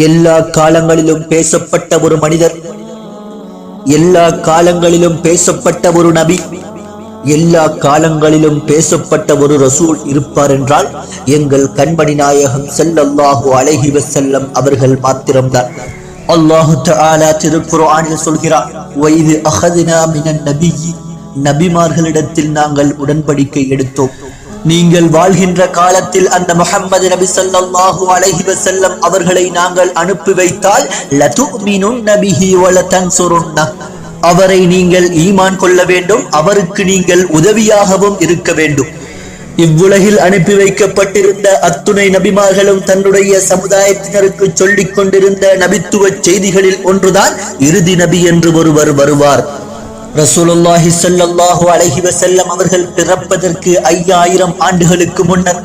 எல்லா காலங்களிலும் பேசப்பட்ட ஒரு மனிதர், எல்லா காலங்களிலும் பேசப்பட்ட ஒரு நபி, எல்லா காலங்களிலும் பேசப்பட்ட ஒரு ரசூல் இருப்பார் என்றால் எங்கள் கண்மணி நாயகம் ஸல்லல்லாஹு அலைஹி வஸல்லம் அவர்கள் மாத்திரம்தான். அல்லாஹு தஆலா திருக்குர்ஆனில் சொல்கிறார், வைது அஹதுனா மினன் நபியி, நபிமார்களிடத்தில் நாங்கள் உடன்படிக்கை எடுத்தோம். நீங்கள் வாழ்கின்ற காலத்தில் அந்த முஹம்மது நபி ஸல்லல்லாஹு அலைஹி வஸல்லம் அவர்களை நாங்கள் அனுப்பி வைத்தால் லதுமினுன்ன பிஹி வ லதன்சுருன்ன, அவரை நீங்கள் ஈமான் கொள்ள வேண்டும், அவருக்கு நீங்கள் உதவியாகவும் இருக்க வேண்டும். இவ்வுலகில் அனுப்பி வைக்கப்பட்டிருந்த அத்துணை நபிமார்களும் தன்னுடைய சமுதாயத்தினருக்கு சொல்லிக் கொண்டிருந்த நபித்துவ செய்திகளில் ஒன்றுதான் இறுதி நபி என்று ஒருவர் வருவார். ரசூலுல்லாஹி ஸல்லல்லாஹு அலைஹி வஸல்லம் அவர்கள் பிறப்பதற்கு 5000 ஆண்டுகளுக்கு முன்னர்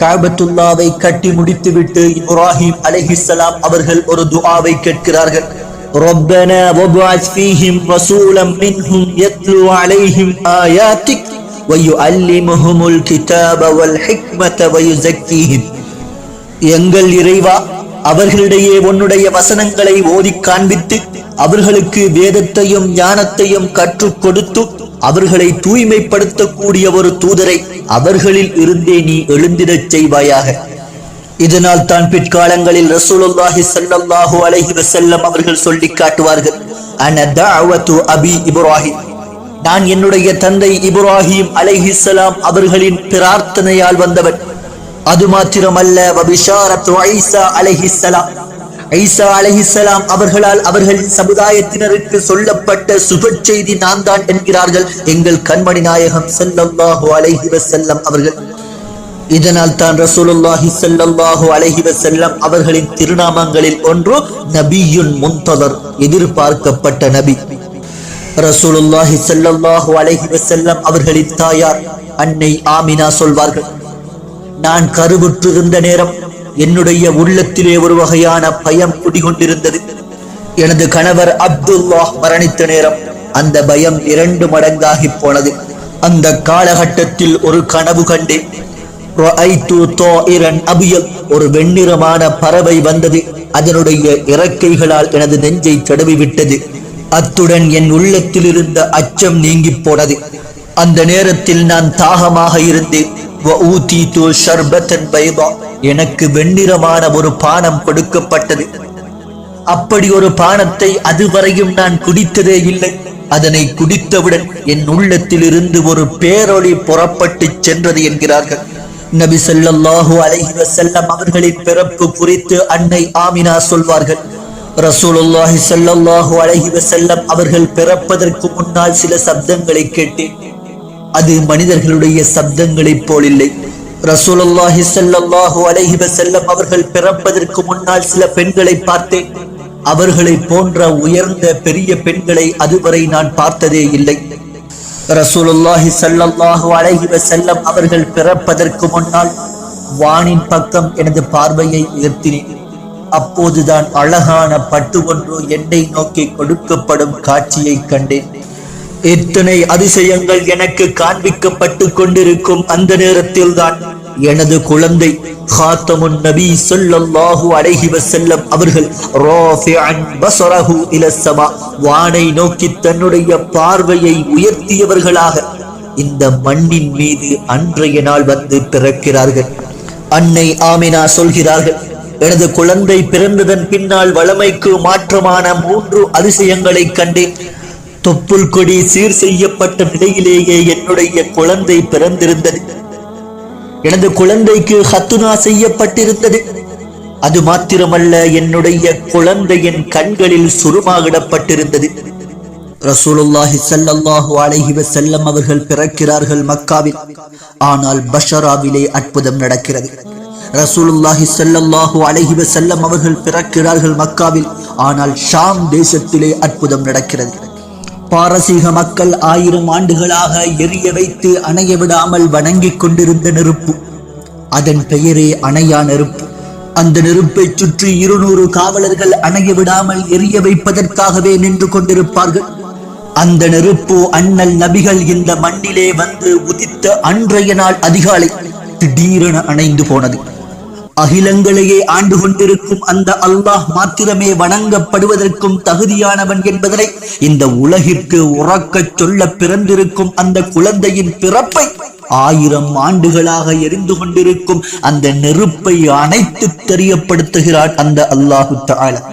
கஅபத்துல்லாவை கட்டி முடித்துவிட்டு இப்ராஹிம் அலைஹிஸ்ஸலாம் அவர்கள் ஒரு துஆவை கேட்கிறார்கள். ரப்பனா வபஅஸ் ஃபீஹிம் ரசூலம் மின்ஹும் யத்லு அலைஹிம் ஆயாத்திக் வயுஅல்லிமுஹுமுல் கிதாப வல் ஹிக்மத வயுஸக்கீஹிம். எங்கள் இறைவா, அவர்களிடையே உன்னுடைய வசனங்களை ஓதி காண்பித்து அவர்களுக்கு வேதத்தையும் ஞானத்தையும் கற்றுக் கொடுத்து அவர்களை தூய்மைப்படுத்தக்கூடிய ஒரு தூதரை அவர்களில் இருந்தே நீ எழுந்திடச் செய்வாயாக. இதனால் தான் பிற்காலங்களில் ரசூலுல்லாஹி ஸல்லல்லாஹு அலைஹி வஸல்லம் அவர்கள் சொல்லி காட்டுவார்கள், அன தஅவத்து அபி இப்ராஹிம், நான் என்னுடைய தந்தை இப்ராஹிம் அலைஹிஸ்ஸலாம் அவர்களின் பிரார்த்தனையால் வந்தவன். அது மாத்திரமல்ல, வபிஷாரத்து ஈசா அலைஹிஸ்ஸலாம், ஈசா அலைஹிஸ்ஸலாம் அவர்களால் அவர்களின் சமுதாயத்தினருக்கு சொல்லப்பட்ட சுப செய்தி நான் தான் என்கிறார்கள் எங்கள் கண்மணி நாயகம் ஸல்லல்லாஹு அலைஹி வஸல்லம் அவர்கள். இதனால் தான் ரசூலுல்லாஹி ஸல்லல்லாஹு அலைஹி வஸல்லம் அவர்களின் திருநாமங்களில் ஒன்று நபியுன் முன்ததர், எதிர்பார்க்கப்பட்ட நபி. ரசூலுல்லாஹி ஸல்லல்லாஹு அலைஹி வஸல்லம் அவர்களின் தாயார் அன்னை ஆமினா சொல்வார்கள், நான் கருவுற்றிருந்த நேரம் என்னுடைய உள்ளத்திலே ஒரு வகையான பயம் குடிகொண்டிருந்தது. எனது கணவர் அப்துல்லாஹ் மரணித்த நேரம் அந்த பயம் 2 மடங்காகி போனது. அந்த காலகட்டத்தில் ஒரு கனவு கண்டேன். ஒரு வெண்ணிறமான பறவை வந்தது. அதனுடைய இறக்கைகளால் எனது நெஞ்சை தடவி விட்டது. அத்துடன் என் உள்ளத்தில் இருந்த அச்சம் நீங்கி போனது. அந்த நேரத்தில் நான் தாகமாக இருந்தேன். எனக்கு வெண்ணிறமான ஒரு பானம் கொடுக்கப்பட்டது. அப்படி ஒரு பானத்தை அதுவரையும் நான் குடித்ததே இல்லை. அதனை குடித்தவுடன் என் உள்ளத்தில் இருந்து ஒரு பேரொளி புறப்பட்டு சென்றது என்கிறார்கள். நபி ஸல்லல்லாஹு அலைஹி வஸல்லம் அவர்களின் பிறப்பு குறித்து அன்னை ஆமினா சொல்வார்கள், ரசூலுல்லாஹி ஸல்லல்லாஹு அலைஹி வஸல்லம் அவர்கள் பிறப்பதற்கு முன்னால் சில சப்தங்களை கேட்டேன். அது மனிதர்களுடைய சப்தங்களைப் போல் இல்லை. ரசூலுல்லாஹி ஸல்லல்லாஹு அலைஹி வஸல்லம் அவர்கள் பிறப்பதற்கு முன்னால் சில பெண்களை பார்த்தேன். அவர்களை போன்ற உயர்ந்த பெரிய பெண்களை அதுவரை நான் பார்த்ததே இல்லை. ரசூலுல்லாஹி ஸல்லல்லாஹு அலைஹி வஸல்லம் அவர்கள் பிறப்பதற்கு முன்னால் வானின் பக்கம் எனது பார்வையை உயர்த்தினேன். அப்போதுதான் அழகான பட்டு ஒன்று என்னை நோக்கி கொடுக்கப்படும் காட்சியை கண்டேன். எத்தனை அதிசயங்கள் எனக்கு காண்பிக்கப்பட்டு கொண்டிருக்கும் அந்த நேரத்தில் தான் எனது குழந்தை காத்தமுன் நபி ஸல்லல்லாஹு அலைஹி வஸல்லம் அவர்கள் ராஃபிஅன் பஸரஹு இலஸ்ஸமா, வானை நோக்கி தன்னுடைய பார்வையை உயர்த்தியவர்களாக இந்த மண்ணின் மீது அன்றைய நாள் வந்து பிறக்கிறார்கள். அன்னை ஆமினா சொல்கிறார்கள், எனது குழந்தை பிறந்ததன் பின்னால் வளமைக்கு மாற்றமான 3 அதிசயங்களை கண்டேன். தொப்புள் கொடி சீர் செய்யப்பட்ட நிலையிலேயே என்னுடைய குழந்தை பிறந்திருந்தது. எனது குழந்தைக்கு ஹத்துனா செய்யப்பட்டிருந்தது. அது மாத்திரமல்ல, என்னுடைய குழந்தையின் கண்களில் சுருமாகிடப்பட்டிருந்தது. ரசூலுல்லாஹி ஸல்லல்லாஹு அலைஹி வஸல்லம் அவர்கள் பிறக்கிறார்கள் மக்காவில். ஆனால் பஷராவிலே அற்புதம் நடக்கிறது. ரசூலுல்லாஹி ஸல்லல்லாஹு அலைஹி வஸல்லம் அவர்கள் பிறக்கிறார்கள் மக்காவில். ஆனால் ஷாம் தேசத்திலே அற்புதம் நடக்கிறது. பாரசீக மக்கள் 1000 ஆண்டுகளாக எரிய வைத்து அணைய விடாமல் வணங்கிக் கொண்டிருந்த நெருப்பு, அதன் பெயரே அணையா நெருப்பு. அந்த நெருப்பை சுற்றி 200 காவலர்கள் அணைய விடாமல் எரிய வைப்பதற்காகவே நின்று கொண்டிருப்பார்கள். அந்த நெருப்பு அண்ணல் நபிகள் இந்த மண்ணிலே வந்து உதித்த அன்றைய நாள் அதிகாலை திடீரென அணைந்து போனது. அகிலங்களையே ஆண்டு கொண்டிருக்கும் அந்த அல்லாஹ் மாத்திரமே வணங்கப்படுவதற்கும் தகுதியானவன் என்பதனை இந்த உலகிற்கு உறக்கச் சொல்ல பிறந்திருக்கும் அந்த குழந்தையின் பிறப்பை 1000 ஆண்டுகளாக எரிந்து கொண்டிருக்கும் அந்த நெருப்பை அணைத்து தெரியப்படுத்துகிறான் அந்த அல்லாஹு தஆலா.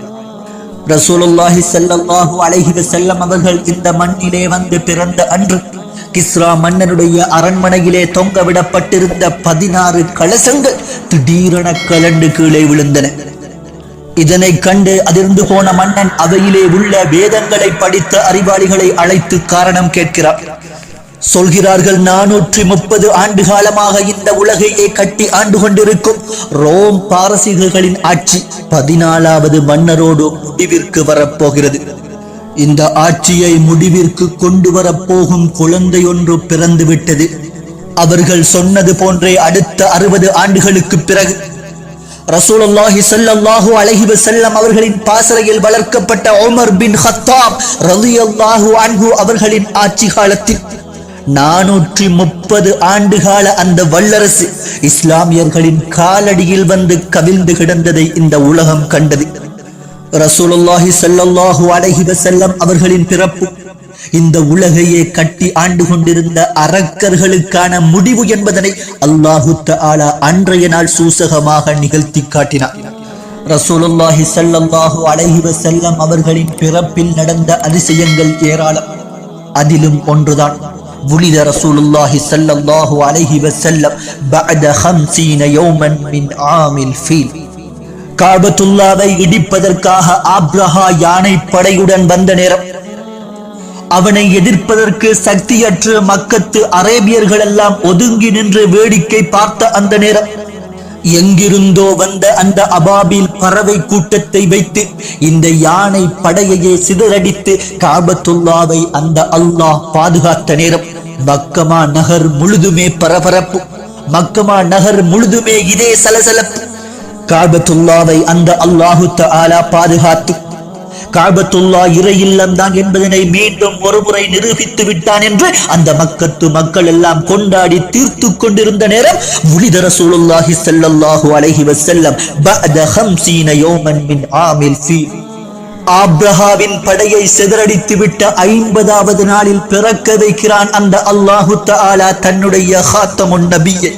ரசூலுல்லாஹி ஸல்லல்லாஹு அலைஹி வஸல்லம் அவர்கள் இந்த மண்ணிலே வந்து பிறந்த அன்று கிஸ்ரா மன்னனுடைய அரண்மனையிலே தொங்கவிடப்பட்டிருந்த 16 கலசங்கள் திடீரென கலண்டு கீழே விழுந்தன. இதனை கண்டு அதிர்ந்து போன மன்னன் அவையிலே உள்ள வேதங்களை படித்த அறிவாளிகளை அழைத்து காரணம் கேட்கிறார். சொல்கிறார்கள், 430 ஆண்டு காலமாக இந்த உலகையே கட்டி ஆண்டு கொண்டிருக்கும் ரோம் பாரசீகர்களின் ஆட்சி 14வது மன்னரோடு முடிவிற்கு வரப்போகிறது. இந்த ஆட்சியை முடிவிற்கு கொண்டு வரப்போகும் குழந்தை ஒன்று பிறந்து விட்டது. அவர்கள் சொன்னது போன்றே அடுத்த 60 ஆண்டுகளுக்கு பிறகு ரசூலுல்லாஹி ஸல்லல்லாஹு அலைஹி வஸல்லம் அவர்களின் பாசறையில் வளர்க்கப்பட்ட உமர் பின் கத்தாப் ரலியல்லாஹு அன்ஹு அவர்களின் ஆட்சி காலத்தில் 430 ஆண்டுகால அந்த வல்லரசு இஸ்லாமியர்களின் காலடியில் வந்து கவிழ்ந்து கிடந்ததை இந்த உலகம் கண்டது. ரசூலுல்லாஹி ஸல்லல்லாஹு அலைஹி வஸல்லம் அவர்களின் பிறப்பு இந்த உலகையே கட்டி ஆண்டு கொண்டிருந்த அரக்கர்களுக்கான முடிவு என்பதனை அல்லாஹு தஆலா அன்றைய நாள் சூசகமாக நிகழ்த்தி காட்டினார். ரசூலுல்லாஹி ஸல்லல்லாஹு அலைஹி வஸல்லம் அவர்களின் பிறப்பில் நடந்த அதிசயங்கள் ஏராளம். அதிலும் ஒன்றுதான் ولد رسول الله صلى الله عليه وسلم بعد 50 يوما من عام الفيل. காபத்துல்லாவை இடிப்பதற்காக ஆப்ரஹா யானை படையுடன் வந்த நேரம், அவனை எதிர்ப்பதற்கு சக்தியற்ற மக்கத்து அரேபியர்கள் எல்லாம் ஒதுங்கி நின்று வேடிக்கை பார்த்த அந்த நேரம், எங்கிருந்தோ வந்த அந்த அபாபில் பறவை கூட்டத்தை வைத்து இந்த யானை படையையே சிதறடித்து காபத்துல்லாவை அந்த அல்லாஹ் பாதுகாத்த நேரம், மக்கமா நகர் முழுதுமே பரபரப்பு, மக்கமா நகர் முழுதுமே இதே சலசலப்பு. காபத்துல்லாவை அந்த அல்லாஹு தஆலா பாதுகாத்து காபத்துல்லா இறை இல்லம்தான் என்பதனை மீண்டும் ஒருமுறை நிரூபித்து விட்டான் என்று அந்த மக்கத்து மக்கள் எல்லாம் கொண்டாடி தீர்த்து கொண்டிருந்த நேரம், ولد رسول الله صلى الله عليه وسلم بعد 50 يوما من عام الفيل. ஆப்ரஹாவின் படையை சிதறடித்து விட்ட 50வது நாளில் பிறக்க வைக்கிறான் அந்த அல்லாஹு தஆலா தன்னுடைய ஹாத்தமுன் நபியை.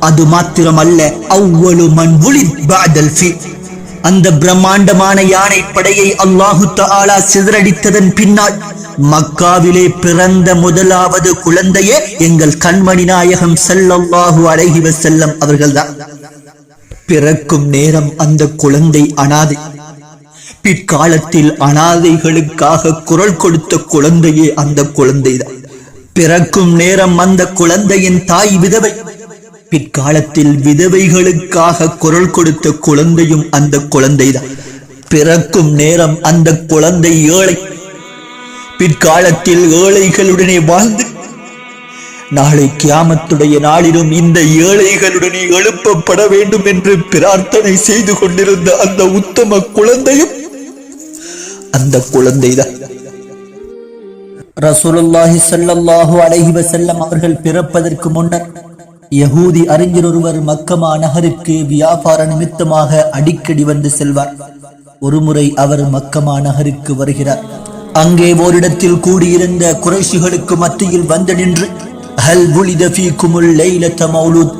அது மாத்திரமல்ல, அவ்வளு மன் வுலித் பஅதல் ஃபீல். அந்த பிரம்மாண்டமான யானை படையை அல்லாஹு தஆலா சிதறடித்ததன் பின்னால் மக்காவிலே பிறந்த முதலாவது குழந்தையே எங்கள் கண்மணி நாயகம் ஸல்லல்லாஹு அலைஹி வஸல்லம் அவர்கள்தான். பிறக்கும் நேரம் அந்த குழந்தை அனாதை. பிற்காலத்தில் அனாதைகளுக்காக குரல் கொடுத்த குழந்தையே அந்த குழந்தைதான். பிறக்கும் நேரம் அந்த குழந்தையின் தாய் விதவை. பிற்காலத்தில் விதவைகளுக்காக குரல் கொடுத்த குழந்தையும் அந்த குழந்தைதான். பிறக்கும் நேரம் அந்த குழந்தை ஏழை. பிற்காலத்தில் ஏழைகளுடனே வாழ்ந்து நாளை கியாமத்துடைய நாளிலும் இந்த ஏழைகளுடனே எழுப்பப்பட வேண்டும் என்று பிரார்த்தனை செய்து கொண்டிருந்த அந்த உத்தம குழந்தையும் அந்த குழந்தைதான். ரசூலுல்லாஹி ஸல்லல்லாஹு அலைஹி வஸல்லம் அவர்கள் பிறப்பதற்கு முன்னர் யகூதி அறிஞர் ஒருவர் மக்கமா நகருக்கு வியாபார நிமித்தமாக அடிக்கடி வந்து செல்வார். ஒருமுறை அவர் மக்கமா நகருக்கு வருகிறார். அங்கே ஓரிடத்தில் கூடியிருந்த குறைஷிகளுக்கு மத்தியில் வந்து நின்று, ஹல் வுலித ஃபீகுமுல் லைலத மௌலூத்,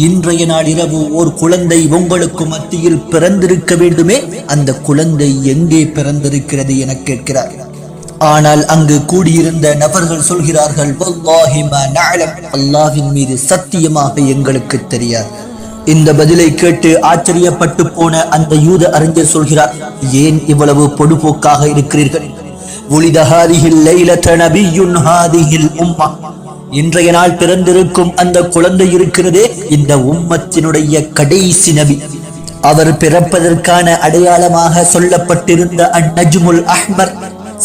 இன்றைய நாள் இரவு ஓர் குழந்தை உங்களுக்கு மத்தியில் பிறந்திருக்க வேண்டுமே, அந்த குழந்தை எங்கே பிறந்திருக்கிறது என கேட்கிறார். ஆனால் அங்கு கூடியிருந்த நபர்கள் சொல்கிறார்கள், வல்லாஹி மா நஅலம், அல்லாஹ்வின் மீது சத்தியமாக எங்களுக்கு தெரியாது. இந்த பதிலை கேட்டு ஆச்சரியப்பட்டு போன அந்த யூத அறிஞர் சொல்கிறார், ஏன் இவ்வளவு பொடுபோக்காக இருக்கிறீர்கள்? வுலித ஹாதிஹில் லைலத நபியுன் ஹாதிஹில் உம்மா, இன்றைய நாள் பிறந்திருக்கும் அந்த குழந்தை இருக்கிறதே, இந்த உம்மத்தினுடைய கடைசி நபி. அவர் பிறப்பதற்கான அடையாளமாக சொல்லப்பட்டிருந்த அந்நஜ்முல் அஹ்மர்,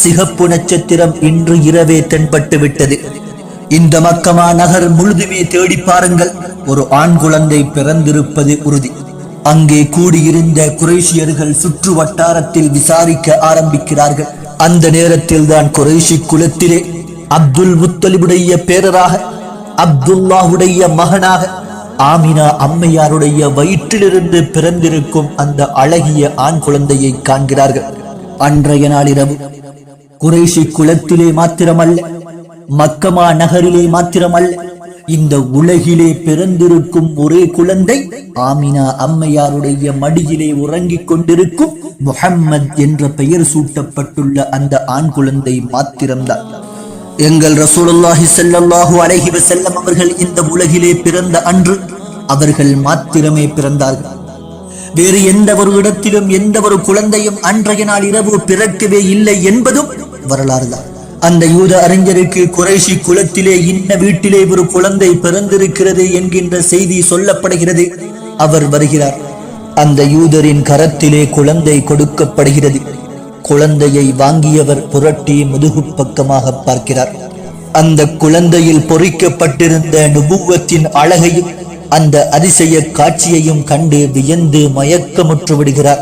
சிகப்பு நட்சத்திரம் இன்று இரவே தென்பட்டு விட்டது. இந்த மக்கமா நகர் முழுதுமே தேடி பாருங்கள், ஒரு ஆண் குழந்தை பிறந்திருப்பது உறுதி. அங்கே கூடியிருந்த குறைஷியர்கள் சுற்று வட்டாரத்தில் விசாரிக்க ஆரம்பிக்கிறார்கள். அந்த நேரத்தில் தான் குறைஷி குலத்திலே அப்துல் முத்தலிபுடைய பேரராக, அப்துல்லாஹுடைய மகனாக, ஆமினா அம்மையாருடைய வயிற்றிலிருந்து பிறந்திருக்கும் அந்த அழகிய ஆண் குழந்தையை காண்கிறார்கள். அன்றைய நாளிரவு குறைஷி குலத்திலே மாத்திரமல்ல, மக்கமா நகரிலே மாத்திரமல்ல, இந்த உலகிலே பிறந்திருக்கும் ஒரே குழந்தை ஆமினா அம்மையாருடைய மடியிலே உறங்கிக் கொண்டிருக்கும் முஹம்மத் என்ற பெயர் சூட்டப்பட்டுள்ள அந்த ஆண் குழந்தை மாத்திரம்தான். எங்கள் ரசூலுல்லாஹி ஸல்லல்லாஹு அலைஹி வஸல்லம் அவர்கள் இந்த உலகிலே பிறந்த அன்று அவர்கள் மாத்திரமே பிறந்தார்கள். வேறு எந்த ஒரு இடத்திலும் எந்த ஒரு குழந்தையும் அன்றைய நாள் இரவு பிறக்கவே இல்லை என்பதும் வரலாறு தான். அந்த யூத அறிஞருக்கு குறைஷி குலத்திலே இன்ன வீட்டிலே ஒரு குழந்தை பிறந்திருக்கிறது என்கின்ற செய்தி சொல்லப்படுகிறது. அவர் வருகிறார். அந்த யூதரின் கரத்திலே குழந்தை கொடுக்கப்படுகிறது. குழந்தையை வாங்கியவர் புரட்டி முதுகு பக்கமாக பார்க்கிறார். அந்த குழந்தையில் பொறிக்கப்பட்டிருந்த நுபுவத்தின் அழகையும் அந்த அதிசய காட்சியையும் கண்டு வியந்து மயக்கமுற்று விடுகிறார்.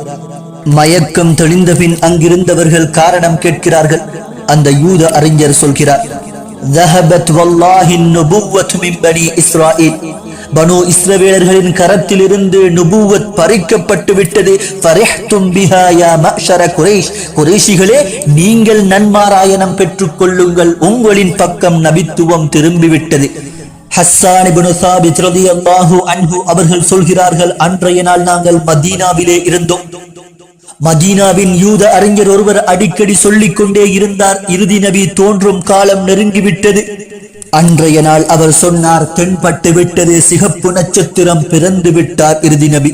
மயக்கம் தெளிந்த பின் அங்கிருந்தவர்கள் காரணம் கேட்கிறார்கள். அந்த யூத அறிஞர் சொல்கிறார், ذهبت والله النبوة من بني إسرائيل. பனு இஸ்ரவேலர்களின் கரத்தில் இருந்து நுபுவத் பறிக்கப்பட்டு விட்டது. ஃபரிஹ்தும் பிஹா யா மஅஷர குரைஷ். குரைஷிகளே, நீங்கள் நன்மாராயணம் பெற்றுக் கொள்ளுங்கள், உங்களின் பக்கம் நபித்துவம் திரும்பிவிட்டது. ஹஸ்ஸான் இப்னு சாபித் ரலியல்லாஹு அன்ஹு அவர்கள் சொல்கிறார்கள், அன்றைய நாள் நாங்கள் மதீனாவிலே இருந்தோம். மதீனாவின் யூத அறிஞர் ஒருவர் அடிக்கடி சொல்லிக் கொண்டே இருந்தார், இறுதி நபி தோன்றும் காலம் நெருங்கிவிட்டது. அன்றைய நாள் அவர் சொன்னார், தென்பட்டு விட்டது, சிகப்பு நட்சத்திரம் பிறந்து விட்டார் இறுதி நபி.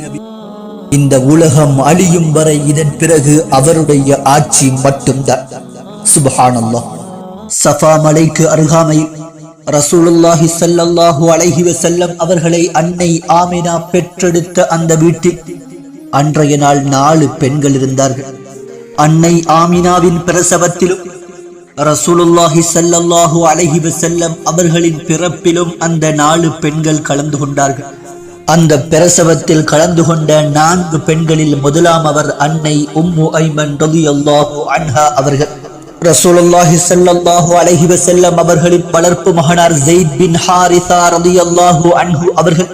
இந்த உலகம் அழியும் வரை இதன் பிறகு அவருடைய ஆட்சி மட்டும்தான். சுப்ஹானல்லாஹ். சஃபா மலைக்கு அருகாமையில் ரசூலுல்லாஹி ஸல்லல்லாஹு அலைஹி வஸல்லம் அவர்களை அன்னை ஆமினா பெற்றெடுத்த அந்த வீட்டில் அன்றைய நாள் 4 பெண்கள் இருந்தார்கள். அன்னை ஆமினாவின் பிரசவத்திலும் ரசூலுல்லாஹி ஸல்லல்லாஹு அலைஹி வஸல்லம் அவர்களின் பிறப்பிலும் அந்த 4 பெண்கள் கலந்து கொண்டார்கள். அந்த பிரசவத்தில் கலந்து கொண்ட 4 பெண்களில் முதலாமவர் அன்னை உம்மு ஐமன் ரலியல்லாஹு அன்ஹா அவர்கள். ரசூலுல்லாஹி ஸல்லல்லாஹு அலைஹி வஸல்லம் அவர்களின் வளர்ப்பு மகனார் ஸைத் பின் ஹாரிஸா ரலியல்லாஹு அன்ஹு அவர்கள்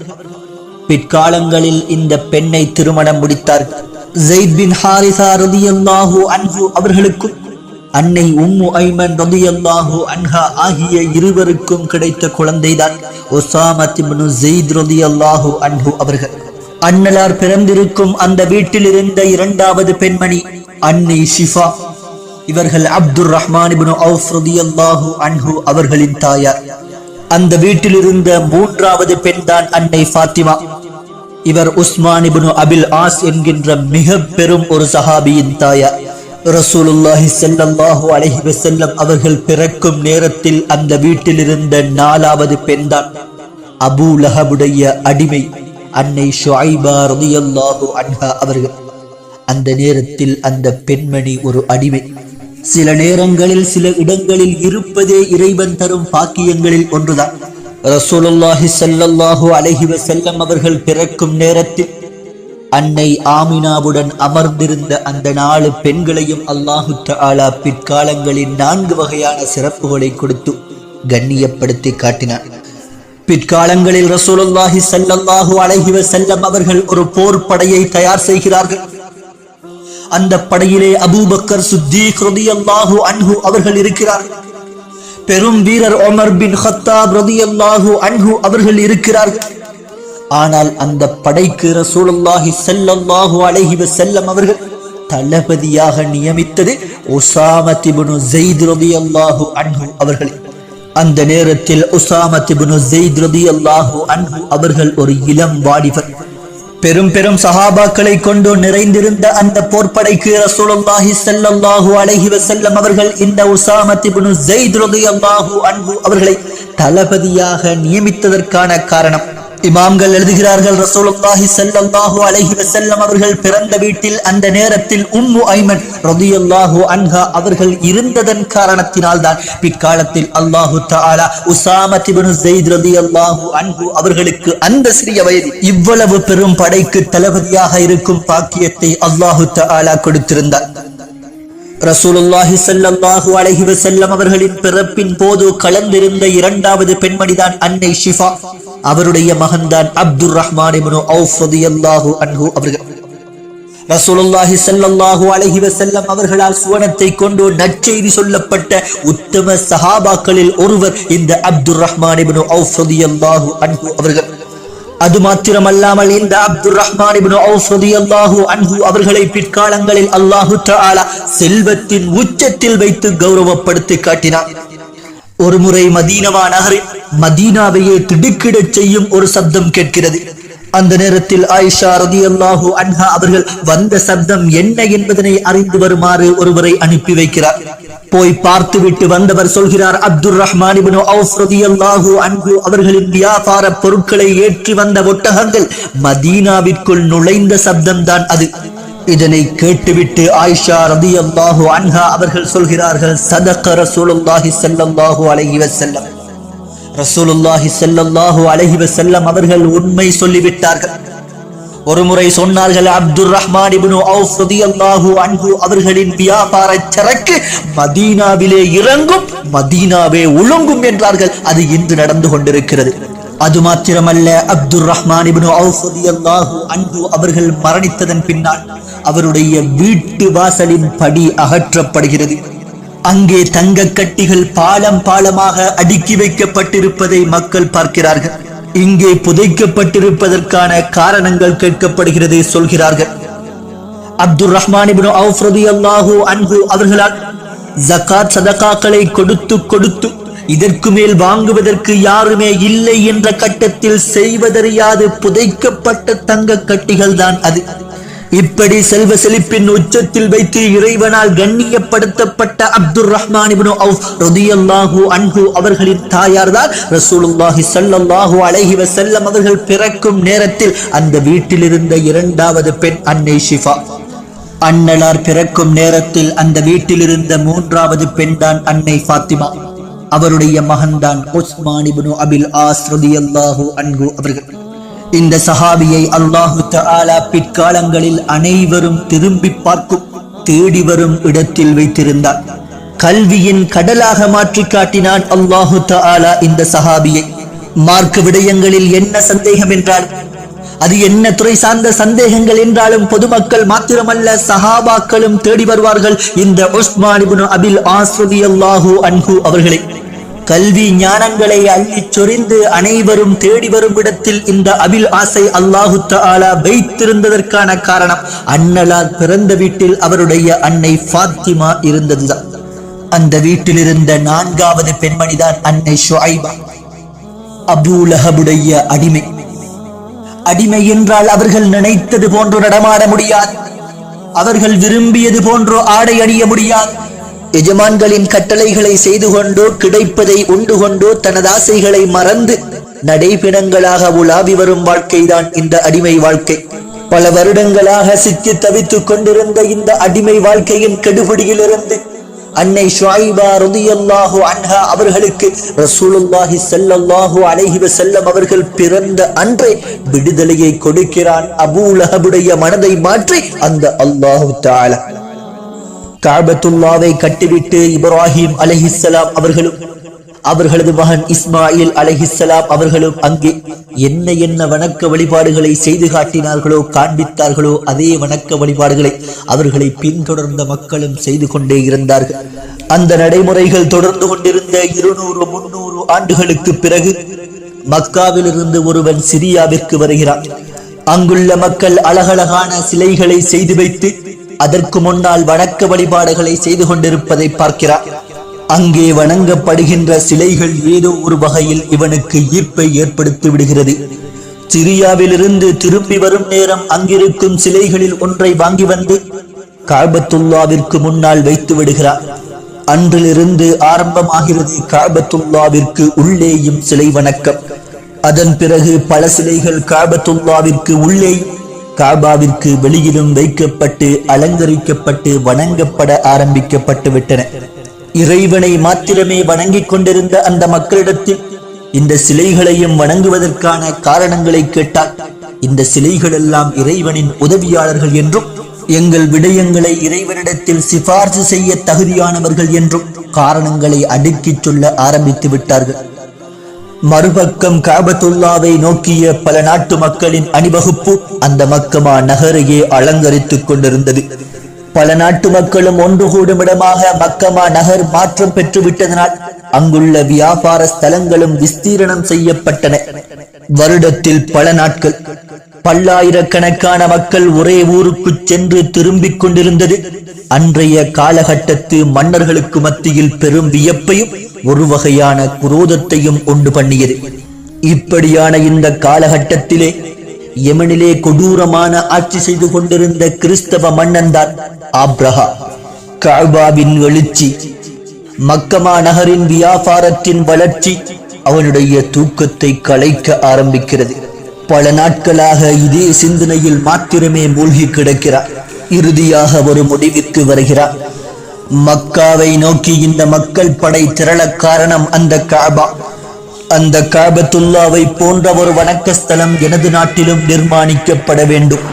பிற்காலங்களில் இந்த பெண்ணை திருமணம் முடித்தார்கள். ஸைத் பின் ஹாரிஸா ரலியல்லாஹு அன்ஹு அவர்களுக்கும் அன்னை உம்மு ஐமன் ரலியல்லாஹு அன்ஹா ஆகிய இருவருக்கும் கிடைத்த குழந்தைதான் உஸாமா இப்னு ஸைத் ரலியல்லாஹு அன்ஹு அவர்கள். அன்னலார் பிறந்திருக்கும் அந்த வீட்டில் இருந்த 2வது பெண்மணி அன்னை ஷிஃபா. இவர்கள் அப்துர் ரஹ்மான் இப்னு அவுஃப் ரலியல்லாஹு அன்ஹு அவர்களின் தாயார். அந்த வீட்டில் இருந்த 3வது பெண் தான் அன்னை ஃபாத்திமா. இவர் உஸ்மான் இப்னு அபில் ஆஸ் என்கின்ற மிக பெரும் ஒரு சஹாபியின் தாயார். ரசூலுல்லாஹி ஸல்லல்லாஹு அலைஹி வஸல்லம் அவர்கள் பிறக்கும் நேரத்தில் அந்த வீட்டில் இருந்த 4வது பெண் தான் அபூ லஹபுடைய அடிமை அன்னை ஷுஐபா ரலியல்லாஹு அன்ஹா அவர்கள். அந்த நேரத்தில் அந்த பெண்மணி ஒரு அடிமை. சில நேரங்களில் சில இடங்களில் இருப்பதே இறைவன் தரும் பாக்கியங்களில் ஒன்றுதான். ரசூலுல்லாஹி ஸல்லல்லாஹு அலைஹி வஸல்லம் அவர்கள் பிறக்கும் நேரத்தில் அன்னை ஆமினாவுடன் அமர்ந்திருந்த அந்த 4 பெண்களையும் அல்லாஹு தஆலா பிற்காலங்களில் 4 வகையான சிறப்புகளை கொடுத்து கண்ணியப்படுத்தி காட்டினார். பிற்காலங்களில் ரசூலுல்லாஹி ஸல்லல்லாஹு அலைஹி வஸல்லம் அவர்கள் ஒரு போர் படையை தயார் செய்கிறார்கள். அந்த படையிலே அபூபக்கர் சித்தீக் ரலியல்லாஹு அன்ஹு அவர்கள் இருக்கிறார்கள். பெரும் வீரர் உமர் பின் கத்தாப் ரலியல்லாஹு அன்ஹு அவர்கள் இருக்கிறார்கள். ஆனால் அந்த படைக்கு ரசூலுல்லாஹி ஸல்லல்லாஹு அலைஹி வஸல்லம் அவர்கள் தளபதியாக நியமித்தது உஸாமா இப்னு ஸைத் ரலியல்லாஹு அன்ஹு அவர்கள். அந்த நேரத்தில் உஸாமா இப்னு ஸைத் ரலியல்லாஹு அன்ஹு அவர்கள் ஒரு இளம் வாலிபர். பெரும் பெரும் சஹாபாக்களை கொண்டு நிறைந்திருந்த அந்த போர்படைக்கு ரசூலுல்லாஹி ஸல்லல்லாஹு அலைஹி வஸல்லம் அவர்கள் இந்த உஸாமா இப்னு ஸைத் ரலியல்லாஹு அன்ஹு அவர்களை தளபதியாக நியமித்ததற்கான காரணம் இமாம்கள் எழுதுகிறார்கள். ரசூலுல்லாஹி ஸல்லல்லாஹு அலைஹி வஸல்லம் அவர்கள் பிறந்த வீட்டில் அந்த நேரத்தில் உம்மு ஐமன் ரலியல்லாஹு அன்ஹா அவர்கள் இருந்ததன் காரணத்தினால் தான் பிற்காலத்தில் அல்லாஹு தஆலா உஸாமா இப்னு ஸைத் ரலியல்லாஹு அன்ஹு அவர்களுக்கு அந்த சிறிய வயதில் இவ்வளவு பெரும் படைக்கு தளபதியாக இருக்கும் பாக்கியத்தை அல்லாஹு தஆலா கொடுத்திருந்தார். ரசூலுல்லாஹி ஸல்லல்லாஹு அலைஹி வஸல்லம் அவர்களின் பிறப்பின் போது கலந்திருந்த இரண்டாவது பெண்மணிதான் அன்னை ஷிஃபா. அவருடைய மகன்தான் அப்துர் ரஹ்மான் இப்னு அவுஃப் ரலியல்லாஹு அன்ஹு அவர்கள். ரசூலுல்லாஹி ஸல்லல்லாஹு அலைஹி வஸல்லம் அவர்களால் சுவனத்தை கொண்டு நற்செய்தி சொல்லப்பட்ட உத்தம சஹாபாக்களில் ஒருவர் இந்த அப்துர் ரஹ்மான் இப்னு அவுஃப் ரலியல்லாஹு அன்ஹு அவர்கள். அது மாத்திரமல்லாமல் இந்த அப்துர் ரஹ்மான் இப்னு அவுஃப் ரலியல்லாஹு அன்ஹு அவர்களை பிற்காலங்களில் அல்லாஹு தஆலா செல்வத்தின் உச்சத்தில் வைத்து கௌரவப்படுத்தி காட்டினார். ஒரு முறை மதீனா நகரில் மதீனாவையே திடுக்கிடச் செய்யும் ஒரு சப்தம் கேட்கிறது. அந்த நேரத்தில் ஆயிஷா ரலியல்லாஹு அன்ஹா அவர்கள் வந்த சப்தம் என்ன என்பதனை அறிந்து வருமாறு ஒருவரை அனுப்பி வைக்கிறார். போய் பார்த்துவிட்டு வந்தவர் சொல்கிறார், அப்துர் ரஹ்மான் இப்னு அவுஃப் ரலியல்லாஹு அன்ஹு அவர்களின் வியாபார பொருட்களை ஏற்றி வந்த ஒட்டகங்கள் மதீனாவிற்குள் நுழைந்த சப்தம்தான் அது. இதனை கேட்டுவிட்டு ஆயிஷா ரலியல்லாஹு அன்ஹா அவர்கள் சொல்கிறார்கள், சதக ரசூலுல்லாஹி ஸல்லல்லாஹு அலைஹி வஸல்லம். ரசூலுல்லாஹி ஸல்லல்லாஹு அலைஹி வஸல்லம் அவர்கள் உண்மை சொல்லிவிட்டார்கள். ஒருமுறை சொன்னார்கள், அப்துர் ரஹ்மான் இப்னு அவுஃப் ரலியல்லாஹு அன்ஹு அவர்களின் வியாபார சரக்கு மதீனாவிலே இறங்கும், மதீனாவே ஒழுங்கும் என்றார்கள். அது இன்று நடந்து கொண்டிருக்கிறது. அது மாத்திரமல்ல, அப்துர் ரஹ்மான் இப்னு அவுஃப் ரலியல்லாஹு அன்ஹு அவர்கள் மரணித்ததன் பின்னால் அவருடைய வீட்டு வாசலின் படி அகற்றப்படுகிறது. அங்கே தங்க கட்டிகள் பாலம் பாலமாக அடுக்கி வைக்கப்பட்டிருப்பதை மக்கள் பார்க்கிறார்கள். இங்கே புதைக்கப்பட்டிருப்பதற்கான காரணங்கள் கேட்கப்படுகிறது. சொல்கிறார்கள், அப்துர் ரஹ்மான் இப்னு அவுஃப் ரலியல்லாஹு அன்ஹு அவர்களால் ஜகாத் சதகாக்களை கொடுத்து கொடுத்து இதற்கு மேல் வாங்குவதற்கு யாருமே இல்லை என்ற கட்டத்தில் செய்வதறியாது புதைக்கப்பட்ட தங்க கட்டிகள் தான் அது. இப்படி செல்வ செழிப்பின் உச்சத்தில் வைத்து இறைவனால் கண்ணியப்படுத்தப்பட்ட அப்துர் ரஹ்மான் இப்னு அவுஃப் ரலியல்லாஹு அன்ஹு அவர்களின் தாயார் தான் ரசூலுல்லாஹி ஸல்லல்லாஹு அலைஹி வஸல்லம் அவர்கள் பிறக்கும் நேரத்தில் அந்த வீட்டில் இருந்த இரண்டாவது பெண் அன்னை ஷிஃபா. அன்னலார் பிறக்கும் நேரத்தில் அந்த வீட்டில் இருந்த மூன்றாவது பெண் தான் அன்னை ஃபாத்திமா. அவருடைய மகன்தான் உஸ்மான் இப்னு அபில் ஆஸ் ரலியல்லாஹு அன்ஹு அவர்கள். இந்த சஹாபியை அல்லாஹு தஆலா பிற்காலங்களில் அனைவரும் திரும்பி பார்க்கும் தேடி வரும் இடத்தில் வைத்திருந்தார். கல்வியின் கடலாக மாற்றி காட்டினான் அல்லாஹு தஆலா இந்த சஹாபியை. மார்க்க விடயங்களில் என்ன சந்தேகம் என்றாலும், அது என்ன துறை சார்ந்த சந்தேகங்கள் என்றாலும் பொதுமக்கள் மாத்திரமல்ல சஹாபாக்களும் தேடி வருவார்கள் இந்த உஸ்மான் இப்னு அபில் ஆஸ் ரலியல்லாஹு அன்ஹு அவர்களை. கல்வி ஞானங்களை அள்ளி சொரிந்து அனைவரும் தேடி வரும் இடத்தில் இந்த அபில் ஆசை அல்லாஹு தஆலா வைத்திருந்ததற்கான காரணம் அன்னலால் பிறந்த வீட்டில் அவருடைய அன்னை ஃபாத்திமா இருந்ததுதான். அந்த வீட்டில் இருந்த நான்காவது பெண்மணிதான் அன்னை ஷுஐபா, அபூ லஹபுடைய அடிமை. அடிமை என்றால் அவர்கள் நினைத்தது போன்று நடமாட முடியாது, அவர்கள் விரும்பியது போன்று ஆடை அணிய முடியாது. எஜமான்களின் கட்டளைகளை செய்து கொண்டோ கிடைப்பதை உண்டு கொண்டோ தனது ஆசைகளை மறந்து நடைபிணங்களாக உலாவி வரும் வாழ்க்கைதான் இந்த அடிமை வாழ்க்கை. பல வருடங்களாக சிக்கி தவித்துக் கொண்டிருந்த இந்த அடிமை வாழ்க்கையின் கெடுபிடியிலிருந்து அன்னை ஷுஐபா ரலியல்லாஹு அன்ஹா அவர்களுக்கு ரசூலுல்லாஹி ஸல்லல்லாஹு அலைஹி வஸல்லம் அவர்கள் பிறந்த அன்றே விடுதலையை கொடுக்கிறான். அபூ லஹபுடைய மனதை மாற்றி அந்த அல்லாஹு தஆலா கஅபத்துல்லாவை கட்டிவிட்டு இப்ராஹிம் அலைஹிஸ்ஸலாம் அவர்களும் அவர்களது மகன் இஸ்மாயில் அலைஹிஸ்ஸலாம் அவர்களும் அங்கே என்ன என்ன வணக்க வழிபாடுகளை செய்து காட்டினார்களோ காண்பித்தார்களோ அதே வணக்க வழிபாடுகளை அவர்களை பின்தொடர்ந்த மக்களும் செய்து கொண்டே இருந்தார்கள். அந்த நடைமுறைகள் தொடர்ந்து கொண்டிருந்த 200-300 ஆண்டுகளுக்கு பிறகு மக்காவிலிருந்து ஒருவன் சிரியாவிற்கு வருகிறான். அங்குள்ள மக்கள் அழகழகான சிலைகளை செய்து வைத்து அதற்கு முன்னால் வணக்க வழிபாடுகளை செய்து கொண்டிருப்பதை பார்க்கிறார். அங்கே வணங்கப்படுகின்ற சிலைகள் ஏதோ ஒரு வகையில் இவனுக்கு ஈர்ப்பை ஏற்படுத்தி விடுகிறது. சிரியாவிலிருந்து திரும்பி வரும் நேரம் அங்கிருக்கும் சிலைகளில் ஒன்றை வாங்கி வந்து கஅபத்துல்லாவிற்கு முன்னால் வைத்து விடுகிறார். அன்றிலிருந்து ஆரம்பமாகிறது கஅபத்துல்லாவிற்கு உள்ளேயும் சிலை வணக்கம். அதன் பிறகு பல சிலைகள் கஅபத்துல்லாவிற்கு உள்ளேயும் காபாவிற்கு வெளியிலும் வைக்கப்பட்டு அலங்கரிக்கப்பட்டு வணங்கப்பட ஆரம்பிக்கப்பட்டு விட்டன. இறைவனை மாத்திரமே வணங்கிக் கொண்டிருந்த அந்த மக்களிடத்தில் இந்த சிலைகளையும் வணங்குவதற்கான காரணங்களை கேட்டால் இந்த சிலைகள் எல்லாம் இறைவனின் உதவியாளர்கள் என்றும் எங்கள் விடயங்களை இறைவனிடத்தில் சிபார்சு செய்ய தகுதியானவர்கள் என்றும் காரணங்களை அடுக்கிச் சொல்ல ஆரம்பித்து விட்டார்கள். மறுபக்கம் காபத்துல்லாவை நோக்கிய பல நாட்டு மக்களின் அணிவகுப்பு அந்த மக்கமா நகரையே அலங்கரித்துக் கொண்டிருந்தது. பல நாட்டு மக்களும் ஒன்று கூடும் இடமாக மக்கமா நகர் மாற்றம் பெற்று விட்டதனால் அங்குள்ள வியாபார ஸ்தலங்களும் விஸ்தீரணம் செய்யப்பட்டன. வருடத்தில் பல நாட்கள் பல்லாயிரக்கணக்கான மக்கள் ஒரே ஊருக்கு சென்று திரும்பிக் கொண்டிருந்தது அன்றைய காலகட்டத்து மன்னர்களுக்கு மத்தியில் பெரும் வியப்பையும் ஒரு வகையான குரோதத்தையும் உண்டு பண்ணியது. இப்படியான இந்த காலகட்டத்திலே யமனிலே கொடூரமான ஆட்சி செய்து கொண்டிருந்த கிறிஸ்தவ மன்னன்தான் ஆப்ரஹா. கஅபாவின் எழுச்சி, மக்கமா நகரின் வியாபாரத்தின் வளர்ச்சி அவனுடைய தூக்கத்தை கலைக்க ஆரம்பிக்கிறது. பல நாட்களாக இதே சிந்தனையில் மாத்திரமே மூழ்கி கிடக்கிறார். இறுதியாக ஒரு முடிவிற்கு வருகிறார். மக்காவை நோக்கி இந்த மக்கள் படை திரள காரணம் அந்த கஅபா. அந்த காபத்துல்லாவை போன்ற ஒரு வணக்க ஸ்தலம் எனது நாட்டிலும் நிர்மாணிக்கப்பட வேண்டும்.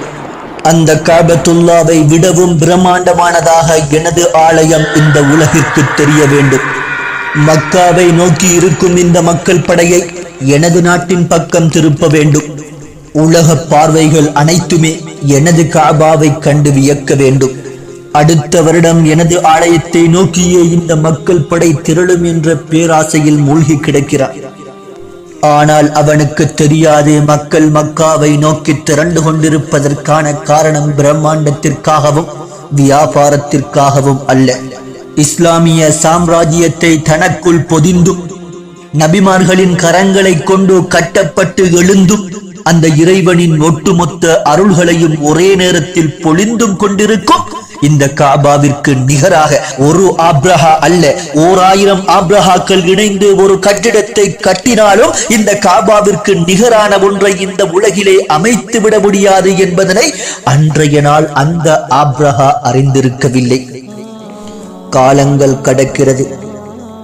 அந்த காபத்துல்லாவை விடவும் பிரம்மாண்டமானதாக எனது ஆலயம் இந்த உலகிற்கு தெரிய வேண்டும். மக்காவை நோக்கி இருக்கும் இந்த மக்கள் படையை எனது நாட்டின் பக்கம் திருப்ப வேண்டும். உலக பார்வைகள் அனைத்துமே எனது காபாவை கண்டு வியக்க வேண்டும். அடுத்த வருடம் எனது ஆலயத்தை நோக்கியே இந்த மக்கள் படை திரளும் என்ற பேராசையில் மூழ்கி கிடக்கிறார். ஆனால் அவனுக்கு தெரியாது, மக்கள் மக்காவை நோக்கி திரண்டு கொண்டிருப்பதற்கான காரணம் பிரம்மாண்டத்திற்காகவும் வியாபாரத்திற்காகவும் அல்ல. இஸ்லாமிய சாம்ராஜ்யத்தை தனக்குள் பொதிந்தும் நபிமார்களின் கரங்களை கொண்டு கட்டப்பட்டு எழுந்தும் அந்த இறைவனின் ஒட்டுமொத்த அருள்களையும் ஒரே நேரத்தில் பொழிந்தும் கொண்டிருக்கும் இந்த காபாவிற்கு நிகராக ஒரு ஆப்ரஹா அல்ல, 1000 ஆப்ரஹாக்கள் இணைந்து ஒரு கட்டிடத்தை கட்டினாலும் இந்த காபாவிற்கு நிகரான ஒன்றை இந்த உலகிலே அமைத்து விட முடியாது என்பதனை அன்றைய நாள் அந்த ஆப்ரஹா அறிந்திருக்கவில்லை. காலங்கள் கடக்கிறது,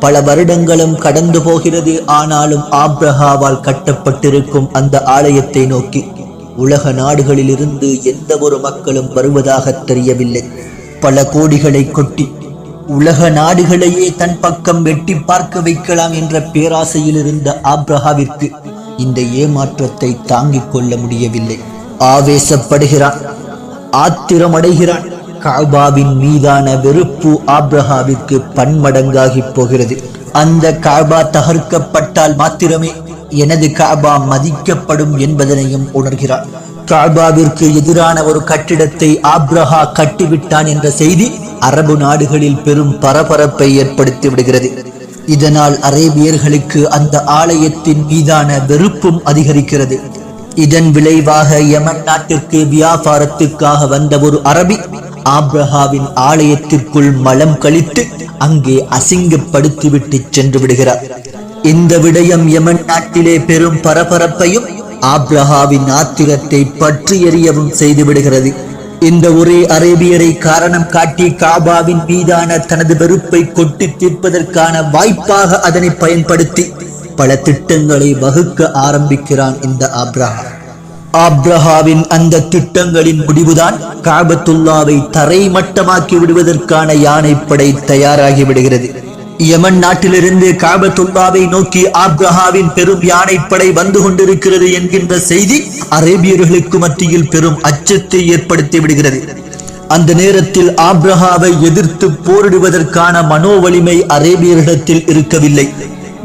பல வருடங்களும் கடந்து போகிறது. ஆனாலும் ஆப்ரஹாவால் கட்டப்பட்டிருக்கும் அந்த ஆலயத்தை நோக்கி உலக நாடுகளில் இருந்து எந்த ஒரு மக்களும் வருவதாக தெரியவில்லை. பல கோடிகளை கொட்டி உலக நாடுகளையே தன் பக்கம் வெட்டி பார்க்க வைக்கலாம் என்ற பேராசையில் இருந்த ஆப்ரஹாவிற்கு இந்த ஏமாற்றத்தை தாங்கிக் கொள்ள முடியவில்லை. ஆவேசப்படுகிறான், ஆத்திரமடைகிறான். கஅபாவின் மீதான வெறுப்பு ஆப்ரஹாவிற்கு பன்மடங்காகி போகிறது. அந்த கஅபா தகர்க்கப்பட்டால் மாத்திரமே எனது கஅபா மதிக்கப்படும் என்பதனையும் உணர்கிறான். கஅபாவிற்கு எதிரான ஒரு கட்டிடத்தை ஆப்ரஹா கட்டிவிட்டான் என்ற செய்தி அரபு நாடுகளில் பெரும் பரபரப்பை ஏற்படுத்தி விடுகிறது. இதனால் அரேபியர்களுக்கு அந்த ஆலயத்தின் மீதான வெறுப்பும் அதிகரிக்கிறது. இதன் விளைவாக யமன் நாட்டிற்கு வியாபாரத்துக்காக வந்த ஒரு அரபி ஆப்ரஹாவின் ஆலயத்திற்குள் மலம் கழித்து அங்கே அசிங்கப்படுத்திவிட்டு சென்று விடுகிறார். இந்த விடயம் யமன் நாட்டிலே பெரும் பரபரப்பையும் ஆப்ரஹாவின் ஆத்திரத்தை பற்றி எறியவும் செய்து விடுகிறது. இந்த ஒரே அரேபியரை காரணம் காட்டி காபாவின் மீதான தனது வெறுப்பை கொட்டி தீர்ப்பதற்கான வாய்ப்பாக அதனை பயன்படுத்தி பல திட்டங்களை வகுக்க ஆரம்பிக்கிறான் இந்த ஆப்ரஹா. ஆப்ரஹாவின் அந்த திட்டங்களின் முடிவுதான் காபத்துல்லாவை தரை மட்டமாக்கி விடுவதற்கான யானைப்படை தயாராகி விடுகிறது. யமன் நாட்டிலிருந்து காபத்துல்லாவை நோக்கி ஆப்ரஹாவின் பெரும் யானைப்படை வந்து கொண்டிருக்கிறது என்கின்ற செய்தி அரேபியர்களுக்கு மத்தியில் பெரும் அச்சத்தை ஏற்படுத்தி விடுகிறது. அந்த நேரத்தில் ஆப்ரஹாவை எதிர்த்து போரிடுவதற்கான மனோவலிமை அரேபியர்களிடத்தில் இருக்கவில்லை.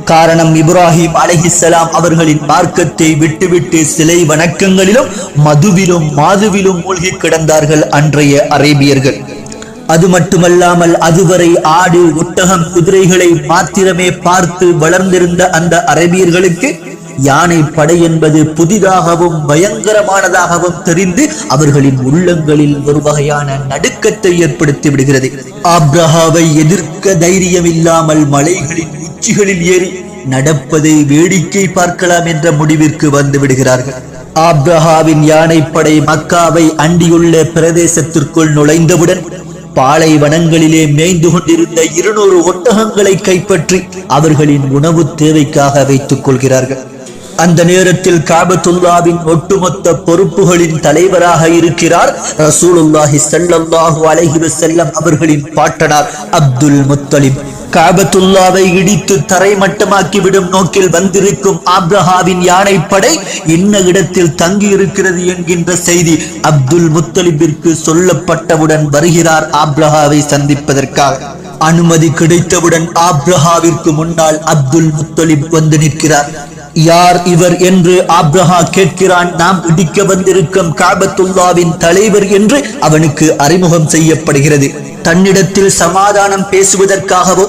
காரணம், இப்ராஹிம் அலைஹிஸ்ஸலாம் அவர்களின் மார்க்கத்தை விட்டுவிட்டு சிலை வணக்கங்களிலும் மதுவிலும் மாதுவிலும் மூழ்கி கிடந்தார்கள் அன்றைய அரேபியர்கள். அது மட்டுமல்லாமல் அதுவரை ஆடு, ஒட்டகம், குதிரைகளை மாத்திரமே பார்த்து வளர்ந்திருந்த அந்த அரேபியர்களுக்கு யானை படை என்பது புதிதாகவும் பயங்கரமானதாகவும் தெரிந்து அவர்களின் உள்ளங்களில் ஒரு வகையான நடுக்கத்தை ஏற்படுத்தி விடுகிறது. ஆப்ரஹாவை எதிர்க்க தைரியம் இல்லாமல் மலைகளின் உச்சிகளில் ஏறி நடப்பதை வேடிக்கை பார்க்கலாம் என்ற முடிவிற்கு வந்து விடுகிறார்கள். ஆப்ரஹாவின் யானைப்படை மக்காவை அண்டியுள்ள பிரதேசத்திற்குள் நுழைந்தவுடன் பாலைவனங்களிலே மேய்ந்து கொண்டிருந்த 200 ஒட்டகங்களை கைப்பற்றி அவர்களின் உணவு தேவைக்காக வைத்துக் கொள்கிறார்கள். அந்த நேரத்தில் காபத்துல்லாவின் ஒட்டுமொத்த பொறுப்புகளின் தலைவராக இருக்கிறார் ரசூலுல்லாஹி ஸல்லல்லாஹு அலைஹி வஸல்லம் அவர்களின் பாட்டனார் அப்துல் முத்தலிப். காபத்துல்லாவை இடித்து தரைமட்டமாக்கிவிடும் நோக்கில் வந்திருக்கும் ஆப்ரஹாவின் யானைப்படை இன்ன இடத்தில் தங்கி இருக்கிறது என்கின்ற செய்தி அப்துல் முத்தலிபிற்கு சொல்லப்பட்டவுடன் வருகிறார் ஆப்ரஹாவை சந்திப்பதற்காக. அனுமதி கிடைத்தவுடன் ஆப்ரஹாவிற்கு முன்னால் அப்துல் முத்தலிப் வந்து நிற்கிறார். யார் இவர் என்று ஆப்ரஹா கேட்கிறான். நாம் இடிக்க வந்திருக்கும் காபத்துல்லாவின் தலைவர் என்று அவனுக்கு அறிமுகம் செய்யப்படுகிறது. தன்னிடத்தில் சமாதானம் பேசுவதற்காகவோ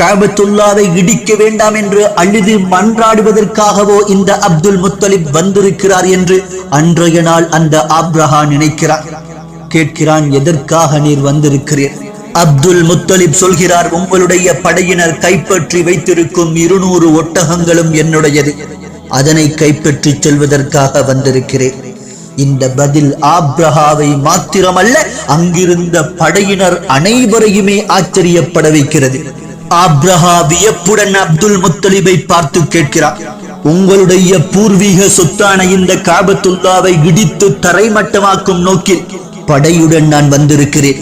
காபத்துல்லாவை இடிக்க வேண்டாம் என்று அழுது மன்றாடுவதற்காகவோ இந்த அப்துல் முத்தலிப் வந்திருக்கிறார் என்று அன்றைய நாள் அந்த ஆப்ரஹா நினைக்கிறான். கேட்கிறான், எதற்காக நீர் வந்திருக்கிறீர்? அப்துல் முத்தலிப் சொல்கிறார், உங்களுடைய படையினர் கைப்பற்றி வைத்திருக்கும் 200 ஒட்டகங்களும் என்னுடையது. அதனை கைப்பற்றி செல்வதற்காக வந்திருக்கிறேன். இந்த பதில் ஆப்ரஹாவை மாத்திரமல்ல, அங்கிருந்த படையினர் அனைவரையுமே ஆச்சரியப்பட வைக்கிறது. ஆப்ரஹா வியப்புடன் அப்துல் முத்தலிபை பார்த்து கேட்கிறார், உங்களுடைய பூர்வீக சொத்தான இந்த காபத்துல்லாவை இடித்து தரைமட்டமாக்கும் நோக்கில் படையுடன் நான் வந்திருக்கிறேன்.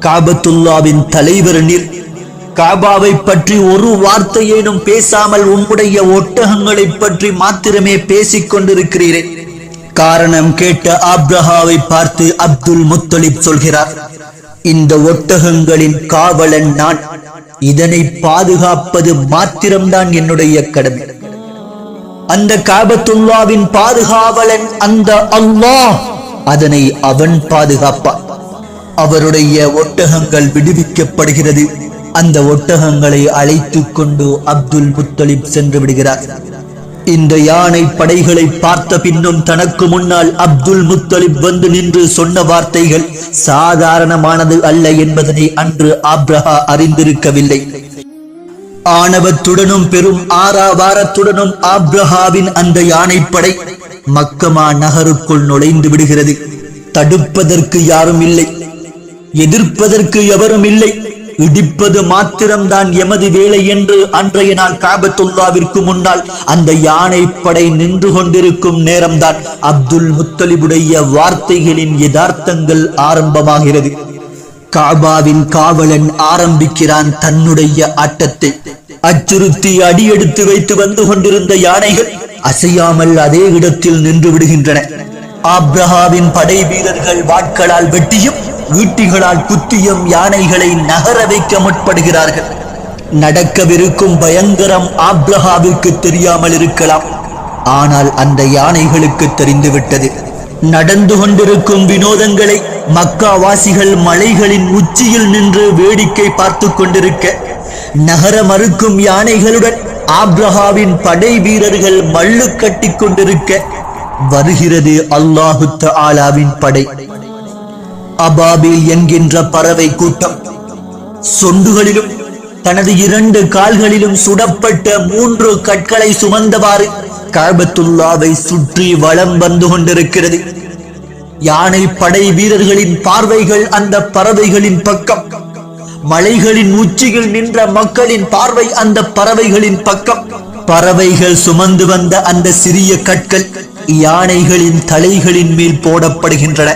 காபத்துல்லாவின் தலைவர் நீர். காபாவை பற்றி ஒரு வார்த்தையேனும் பேசாமல் உம்முடைய ஒட்டகங்களை பற்றி மாத்திரமே பேசிக் கொண்டிருக்கிறீரே. காரணம் கேட்ட ஆப்ரஹாவை பார்த்து அப்துல் முத்தலிப் சொல்கிறார், இந்த ஒட்டகங்களின் காவலன் நான். இதனை பாதுகாப்பது மாத்திரம்தான் என்னுடைய கடமை. அந்த காபத்துல்லாவின் பாதுகாவலன் அந்த அல்லாஹ். அதனை அவன் பாதுகாப்பான். அவருடைய ஒட்டகங்கள் விடுவிக்கப்படுகிறது. அந்த ஒட்டகங்களை அழைத்துக் கொண்டு அப்துல் முத்தலிப் சென்று விடுகிறார். இந்த யானை படைகளை பார்த்த பின்னும் தனக்கு முன்னால் அப்துல் முத்தலிப் வந்து நின்று சொன்ன வார்த்தைகள் சாதாரணமானது அல்ல என்பதனை அன்று ஆப்ரஹா அறிந்திருக்கவில்லை. ஆணவத்துடனும் பெரும் ஆறாவாரத்துடனும் ஆப்ரஹாவின் அந்த யானைப்படை மக்கமா நகருக்குள் நுழைந்து விடுகிறது. தடுப்பதற்கு யாரும் இல்லை, எதிர்ப்பதற்கு எவரும் இல்லை. இடிப்பது மாத்திரம்தான் எமது வேலை என்று அன்றைய நாள் காபத்துல்லாவிற்கு முன்னால் அந்த யானை படை நின்று கொண்டிருக்கும் நேரம்தான் அப்துல் முத்தலிபுடைய வார்த்தைகளின் யதார்த்தங்கள் ஆரம்பமாகிறது. காபாவின் காவலன் ஆரம்பிக்கிறான் தன்னுடைய ஆட்டத்தை. அச்சுறுத்தி அடியெடுத்து வைத்து வந்து கொண்டிருந்த யானைகள் அசையாமல் அதே இடத்தில் நின்று விடுகின்றன. ஆப்ரஹாவின் படை வீரர்கள் வாட்களால் வெட்டியும் ஈட்டிகளால் குத்தியும் யானைகளை நகர வைக்க முற்படுகிறார்கள். நடக்கவிருக்கும் பயங்கரம் ஆப்ரஹாவிற்கு தெரியாமல் இருக்கலாம், ஆனால் அந்த யானைகளுக்கு தெரிந்துவிட்டது. நடந்து கொண்டிருக்கும் வினோதங்களை மக்காவாசிகள் மலைகளின் உச்சியில் நின்று வேடிக்கை பார்த்து கொண்டிருக்க, நகர மறுக்கும் யானைகளுடன் ஆப்ரஹாவின் படை வீரர்கள் மல்லு கட்டி கொண்டிருக்க வருகிறது அல்லாஹு தஆலாவின் படை. அபாபில் என்கின்ற பறவை கூட்டம் சொண்டுகளிலும் தனது 2 கால்களிலும் சுடப்பட்ட 3 கற்களை சுமந்தவாறு காபத்துல்லாவை சுற்றி வலம் வந்து கொண்டிருக்கிறது. யானை படை வீரர்களின் பார்வைகள் அந்த பறவைகளின் பக்கம், மலைகளின் உச்சியில் நின்ற மக்களின் பார்வை அந்த பறவைகளின் பக்கம். பறவைகள் சுமந்து வந்த அந்த சிறிய கற்கள் யானைகளின் தலைகளின் மேல் போடப்படுகின்றன.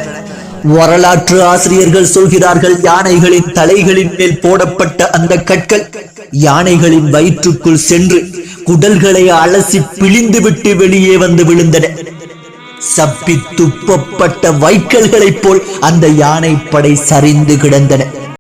வரலாற்று ஆசிரியர்கள் சொல்கிறார்கள், யானைகளின் தலைகளின் மேல் போடப்பட்ட அந்த கற்கள் யானைகளின் வயிற்றுக்குள் சென்று குடல்களை அலசி பிழிந்துவிட்டு வெளியே வந்து விழுந்தன. சப்பி துப்பப்பட்ட வைக்கல்களைப் போல் அந்த யானை படை சரிந்து கிடந்தன.